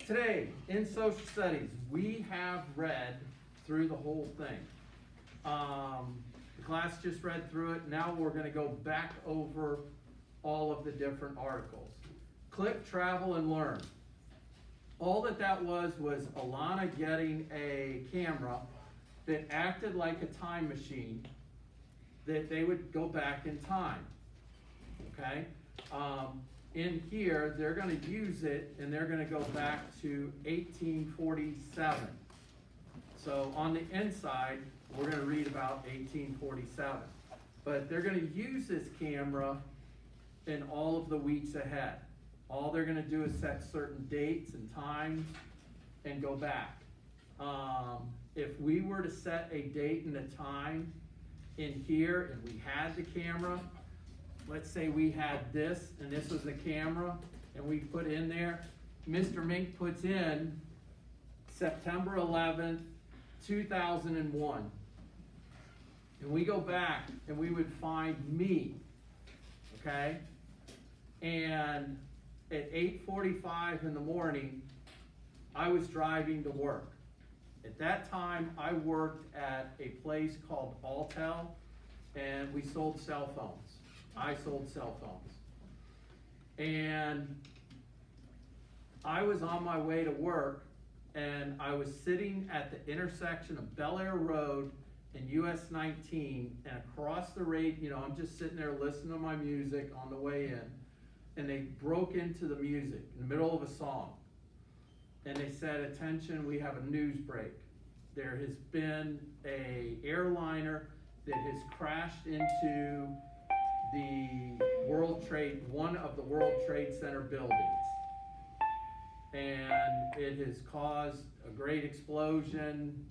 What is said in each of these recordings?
Today, in social studies, we have read through the whole thing. The class just read through it. Now we're going to go back over all of the different articles. Click, travel, and learn. All that was Alana getting a camera that acted like a time machine, that they would go back in time. Okay? In here, they're going to use it, and they're going to go back to 1847. So on the inside, we're going to read about 1847. But they're going to use this camera in all of the weeks ahead. All they're going to do is set certain dates and times and go back. If we were to set a date and a time in here, and we had the camera, let's say we had this, and this was the camera, and we put in there, Mr. Mink puts in September 11th, 2001. And we go back, and we would find me, okay? And at 8:45 in the morning, I was driving to work. At that time, I worked at a place called Altel, and we sold cell phones. I sold cell phones. And I was on my way to work, and I was sitting at the intersection of Bel Air Road and US 19, and across the radio, I'm just sitting there listening to my music on the way in, and they broke into the music in the middle of a song. And they said, attention, we have a news break. There has been a airliner that has crashed into one of the World Trade Center buildings. And it has caused a great explosion.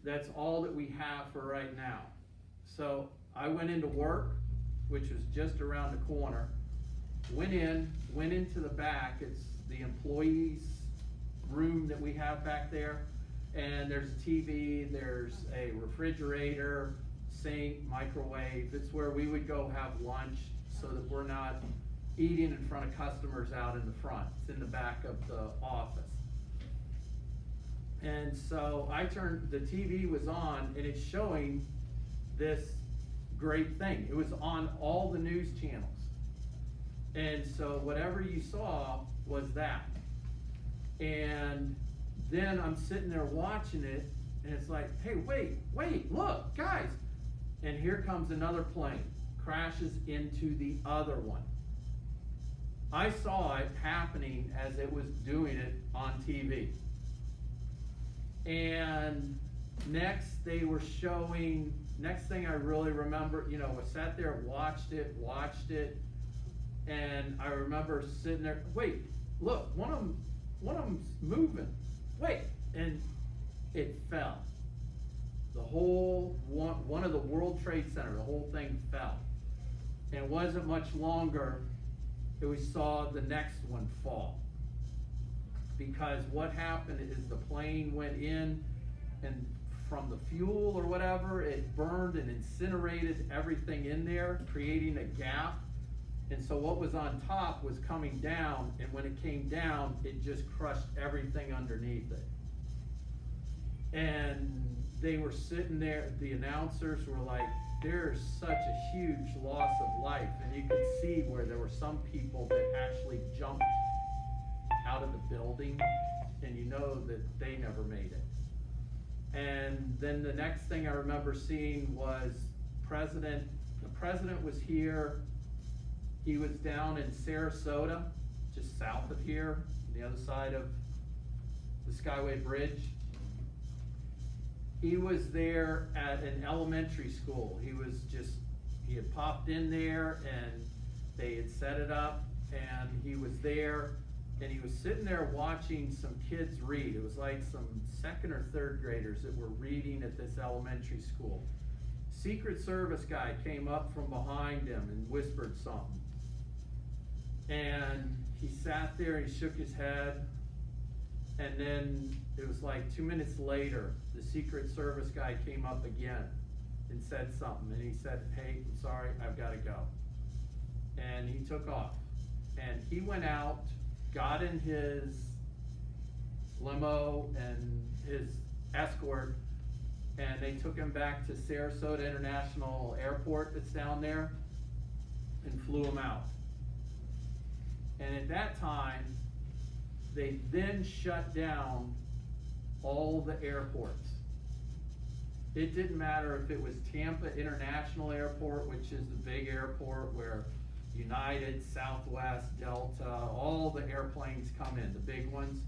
That's all that we have for right now. So I went into work, which was just around the corner, went into the back. It's the employees' room that we have back there. And there's a TV, there's a refrigerator, sink, microwave. It's where we would go have lunch so that we're not eating in front of customers out in the front. It's in the back of the office. And so the TV was on, and it's showing this great thing. It was on all the news channels. And so whatever you saw was that. And then I'm sitting there watching it, and it's like, hey, wait, look, guys. And here comes another plane, crashes into the other one. I saw it happening as it was doing it on TV. And next thing I really remember, I sat there, watched it, and I remember sitting there, wait, look, one of them's moving, wait, and it fell. The whole one of the World Trade Center, the whole thing fell. And it wasn't much longer that we saw the next one fall. Because what happened is the plane went in, and from the fuel or whatever, it burned and incinerated everything in there, creating a gap. And so what was on top was coming down, and when it came down, it just crushed everything underneath it. And they were sitting there, the announcers were like, there's such a huge loss of life. And you could see where there were some people that actually jumped out of the building, and you know that they never made it. And then the next thing I remember seeing was the president was here. He was down in Sarasota, just south of here, on the other side of the Skyway Bridge. He was there at an elementary school. He had popped in there, and they had set it up, and he was there, and he was sitting there watching some kids read. It was like some second or third graders that were reading at this elementary school. Secret Service guy came up from behind him and whispered something. And he sat there, and he shook his head, and then it was like 2 minutes later, the Secret Service guy came up again and said something, and he said, hey, I'm sorry, I've got to go. And he took off. And he went out, got in his limo and his escort, and they took him back to Sarasota International Airport that's down there and flew him out. And at that time, they then shut down all the airports. It didn't matter if it was Tampa International Airport, which is the big airport where United, Southwest, Delta, all the airplanes come in, the big ones,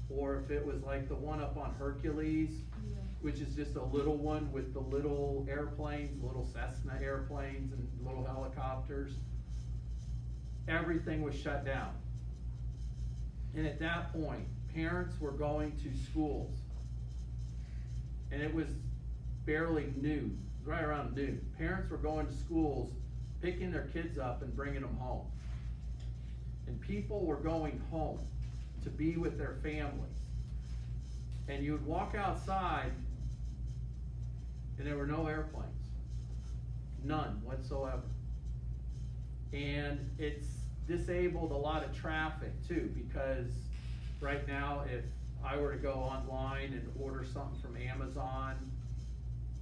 or if it was like the one up on Hercules, which is just a little one with the little airplanes, little Cessna airplanes and little helicopters. Everything was shut down. And at that point, parents were going to schools. And it was barely noon, right around noon. Parents were going to schools, picking their kids up and bringing them home. And people were going home to be with their families. And you would walk outside and there were no airplanes. None whatsoever. And it's disabled a lot of traffic too, because right now if I were to go online and order something from Amazon,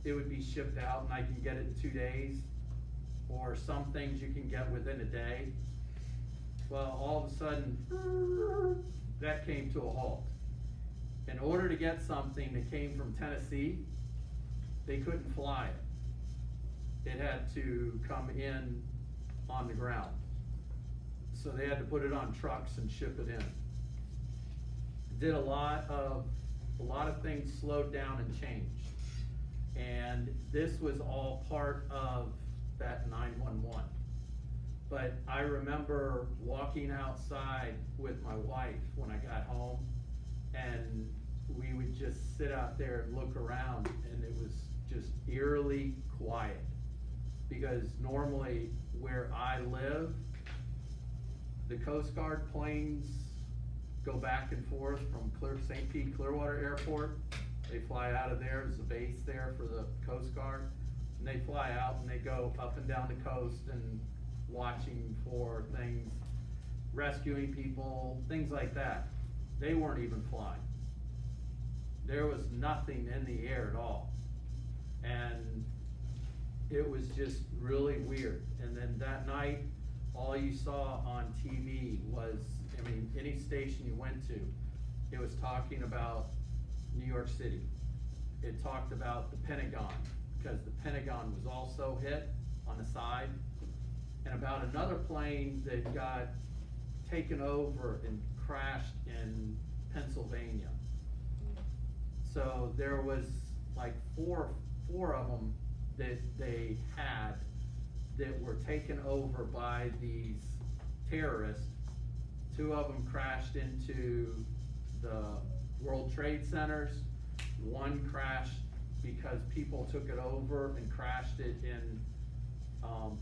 it would be shipped out and I can get it in 2 days. Or some things you can get within a day. Well, all of a sudden, that came to a halt. In order to get something that came from Tennessee, they couldn't fly it. It had to come in on the ground. So they had to put it on trucks and ship it in. Did a lot of things slowed down and changed. And this was all part of that 911. But I remember walking outside with my wife when I got home, and we would just sit out there and look around, and it was just eerily quiet. Because normally where I live, the Coast Guard planes go back and forth from St. Pete Clearwater Airport. They fly out of there, there's a base there for the Coast Guard. And they fly out and they go up and down the coast and watching for things, rescuing people, things like that. They weren't even flying. There was nothing in the air at all. And it was just really weird. And then that night, all you saw on TV was, I mean, any station you went to, it was talking about New York City. It talked about the Pentagon, because the Pentagon was also hit on the side, and about another plane that got taken over and crashed in Pennsylvania. So there was like four of them that they had that were taken over by these terrorists. 2 of them crashed into the World Trade Centers. 1 crashed because people took it over and crashed it in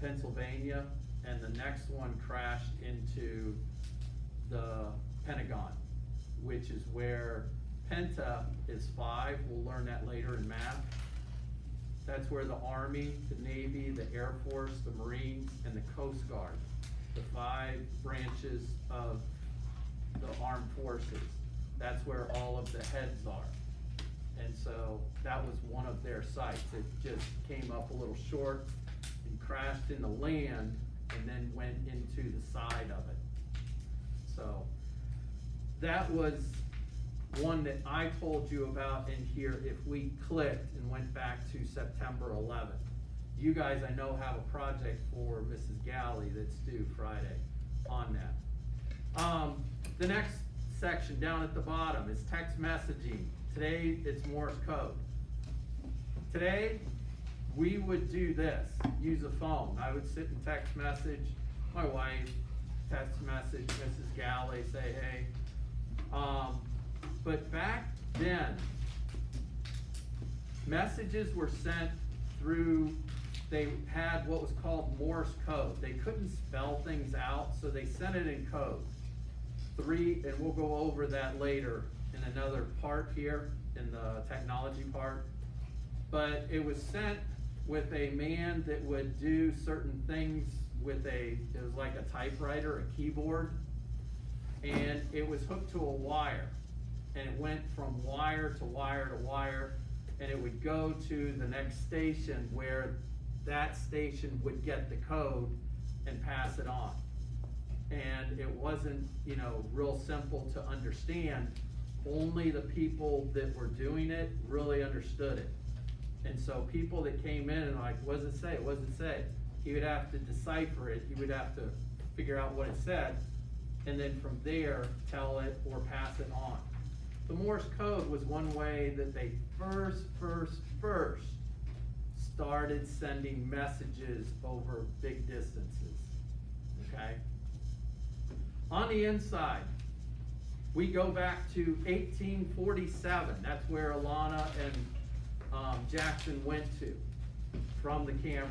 Pennsylvania, and the next one crashed into the Pentagon, which is where Penta is 5. We'll learn that later in math. That's where the Army, the Navy, the Air Force, the Marines, and the Coast Guard, the 5 branches of the armed forces, that's where all of the heads are. And so that was one of their sites. It just came up a little short and crashed into land and then went into the side of it. So that was one that I told you about in here. If we clicked and went back to September 11th, you guys I know have a project for Mrs. Galley that's due Friday on that. The next section down at the bottom is text messaging. Today it's Morse code. Today we would do this, use a phone. I would sit and text message my wife, text message Mrs. Galley, say hey. But back then, messages were sent through, they had what was called Morse code. They couldn't spell things out, so they sent it in code. 3, and we'll go over that later in another part here, in the technology part. But it was sent with a man that would do certain things with it was like a typewriter, a keyboard, and it was hooked to a wire. and it went from wire to wire to wire, and it would go to the next station where that station would get the code and pass it on. And it wasn't, real simple to understand. Only the people that were doing it really understood it. And so people that came in and like, what does it say? What does it say? He would have to decipher it. He would have to figure out what it said, and then from there, tell it or pass it on. The Morse code was one way that they first started sending messages over big distances, okay? On the inside, we go back to 1847. That's where Alana and Jackson went to from the camera.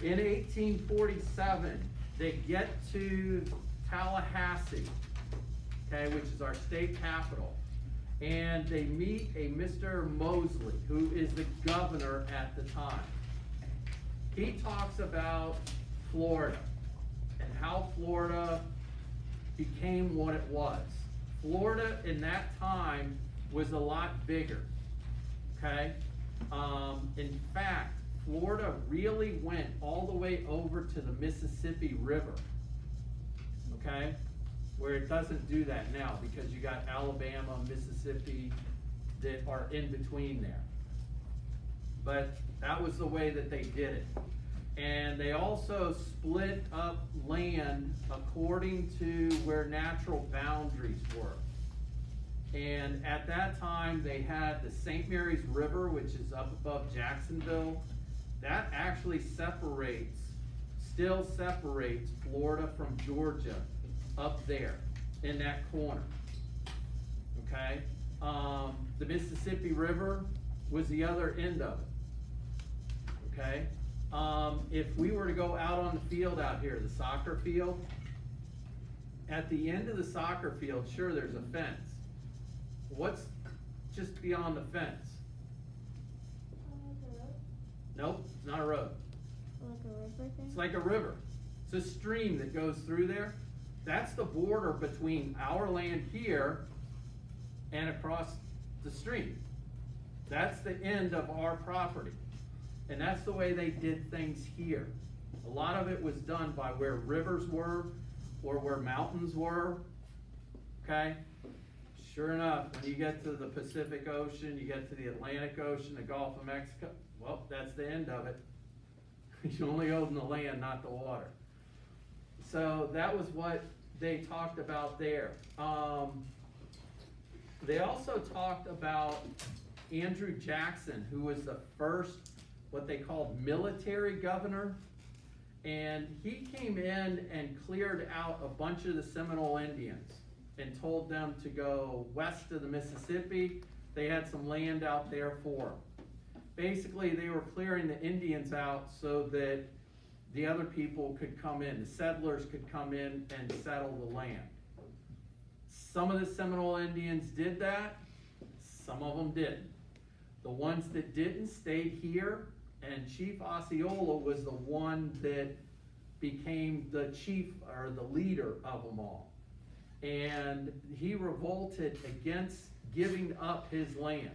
In 1847, they get to Tallahassee, okay, which is our state capital, and they meet a Mr. Mosley, who is the governor at the time. He talks about Florida and how Florida became what it was. Florida in that time was a lot bigger, okay? In fact, Florida really went all the way over to the Mississippi River, okay? Where it doesn't do that now because you got Alabama, Mississippi that are in between there. But that was the way that they did it. And they also split up land according to where natural boundaries were. And at that time, they had the St. Mary's River, which is up above Jacksonville. That actually still separates Florida from Georgia up there in that corner, okay? The Mississippi River was the other end of it, okay? If we were to go out on the field out here, the soccer field, at the end of the soccer field, sure, there's a fence. What's just beyond the fence? Nope, it's not a road. Like a river thing? It's like a river. It's a stream that goes through there. That's the border between our land here and across the stream. That's the end of our property. And that's the way they did things here. A lot of it was done by where rivers were or where mountains were, okay? Sure enough, when you get to the Pacific Ocean, you get to the Atlantic Ocean, the Gulf of Mexico, well, that's the end of it. You only own the land, not the water. So that was what they talked about there. They also talked about Andrew Jackson, who was the first, what they called military governor. And he came in and cleared out a bunch of the Seminole Indians and told them to go west of the Mississippi. They had some land out there for them. Basically, they were clearing the Indians out so that the other people could come in, the settlers could come in and settle the land. Some of the Seminole Indians did that, some of them didn't. The ones that didn't stayed here, and Chief Osceola was the one that became the chief or the leader of them all. And he revolted against giving up his land.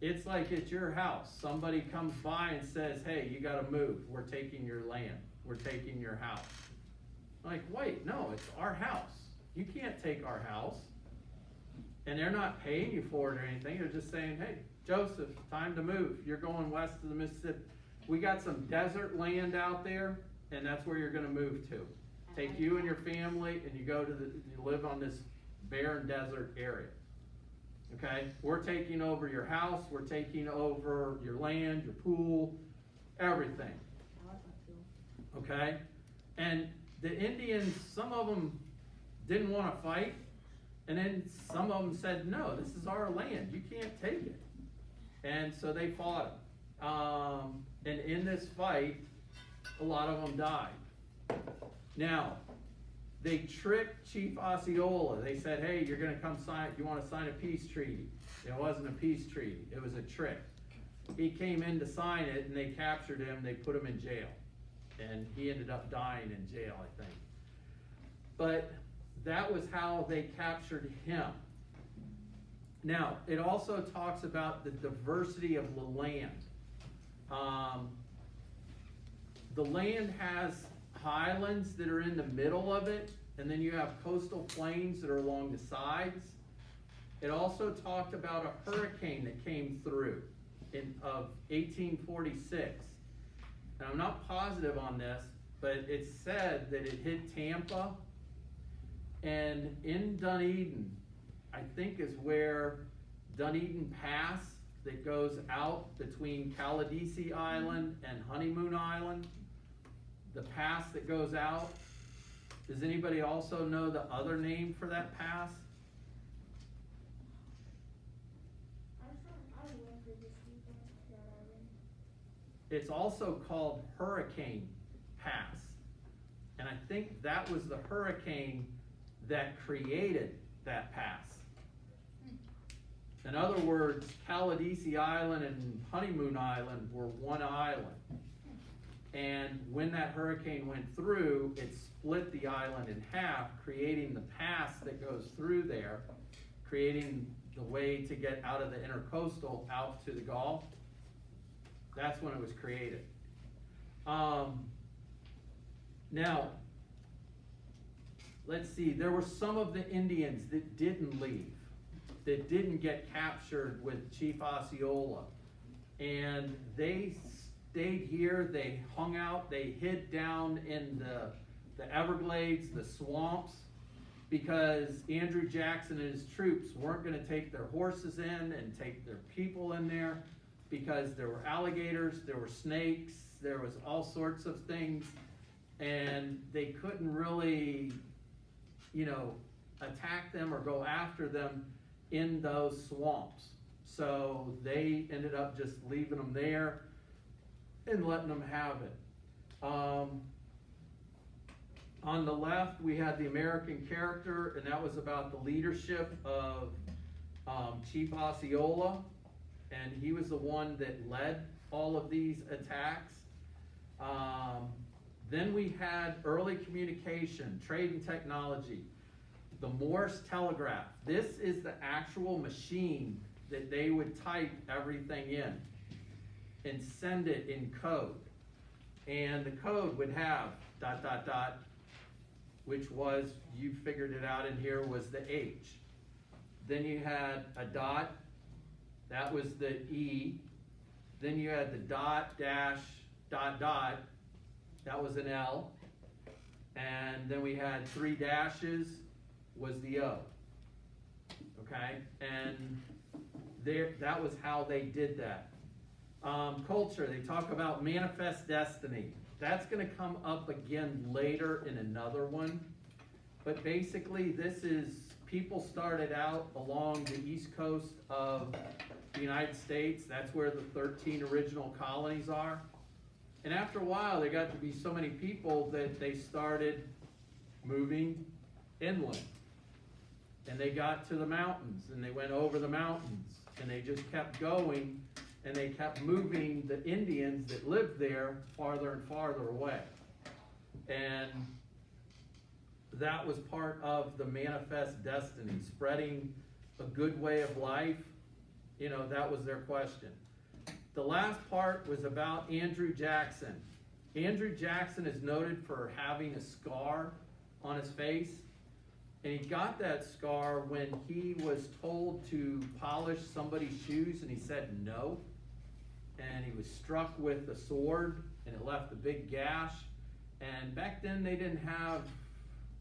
It's like at your house, somebody comes by and says, hey, you gotta move, we're taking your land, we're taking your house. Like, wait, no, it's our house. You can't take our house. And they're not paying you for it or anything, they're just saying, hey, Joseph, time to move. You're going west of the Mississippi. We got some desert land out there, and that's where you're gonna move to. Take you and your family, and you live on this barren desert area. Okay, we're taking over your house, we're taking over your land, your pool, everything. Okay, and the Indians, some of them didn't want to fight, and then some of them said, no, this is our land, you can't take it. And so they fought them. And in this fight, a lot of them died. Now, they tricked Chief Osceola. They said, hey, you're gonna come sign, you wanna sign a peace treaty. It wasn't a peace treaty, it was a trick. He came in to sign it and they captured him, they put him in jail. And he ended up dying in jail, I think. But that was how they captured him. Now, it also talks about the diversity of the land. The land has highlands that are in the middle of it, and then you have coastal plains that are along the sides. It also talked about a hurricane that came through of 1846. And I'm not positive on this, but it said that it hit Tampa, and in Dunedin, I think is where Dunedin Pass that goes out between Caladesi Island and Honeymoon Island, the pass that goes out. Does anybody also know the other name for that pass? It's also called Hurricane Pass. And I think that was the hurricane that created that pass. In other words, Caladesi Island and Honeymoon Island were one island. And when that hurricane went through, it split the island in half, creating the pass that goes through there, creating the way to get out of the intercoastal out to the Gulf. That's when it was created. Now, let's see, there were some of the Indians that didn't leave, that didn't get captured with Chief Osceola. And they stayed here, they hung out, they hid down in the Everglades, the swamps, because Andrew Jackson and his troops weren't gonna take their horses in and take their people in there, because there were alligators, there were snakes, there was all sorts of things, and they couldn't really, attack them or go after them in those swamps. So they ended up just leaving them there and letting them have it. On the left, we had the American character, and that was about the leadership of Chief Osceola, and he was the one that led all of these attacks. Then we had early communication, trade and technology, the Morse telegraph. This is the actual machine that they would type everything in and send it in code. And the code would have ... which was, you figured it out in here, was the H. Then you had a dot, that was the E. Then you had the dot, dash, dot, dot, that was an L. And then we had 3 dashes, was the O. Okay, and that was how they did that. Culture, they talk about manifest destiny. That's gonna come up again later in another one. But basically, this is, people started out along the east coast of the United States. That's where the 13 original colonies are. And after a while, there got to be so many people that they started moving inland. And they got to the mountains, and they went over the mountains, and they just kept going, and they kept moving the Indians that lived there farther and farther away. And that was part of the manifest destiny, spreading a good way of life. That was their question. The last part was about Andrew Jackson. Andrew Jackson is noted for having a scar on his face. And he got that scar when he was told to polish somebody's shoes, and he said no. And he was struck with a sword, and it left a big gash. And back then they didn't have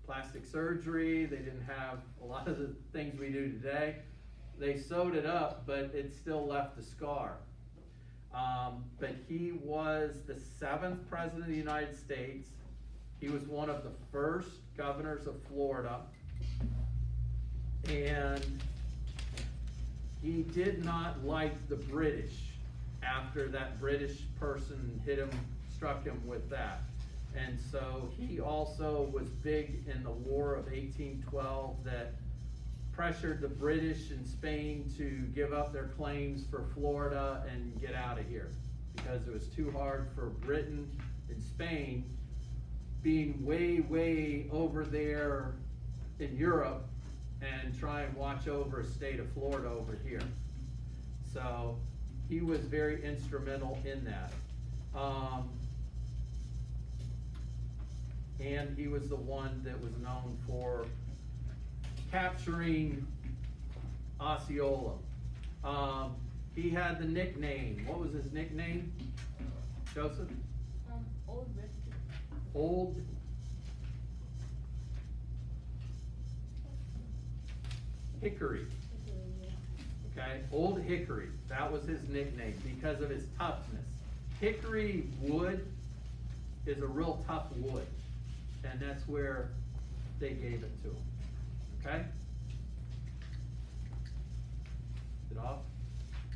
plastic surgery, they didn't have a lot of the things we do today. They sewed it up, but it still left a scar. But he was the 7th president of the United States. He was one of the first governors of Florida. And he did not like the British after that British person struck him with that. And so he also was big in the War of 1812 that pressured the British and Spain to give up their claims for Florida and get out of here, because it was too hard for Britain and Spain, being way, way over there in Europe, and try and watch over the state of Florida over here. So he was very instrumental in that. And he was the one that was known for capturing Osceola. He had the nickname, what was his nickname, Joseph? Old Red. Old Hickory. Okay, Old Hickory, that was his nickname because of his toughness. Hickory wood is a real tough wood, and that's where they gave it to him. Okay? Is it off?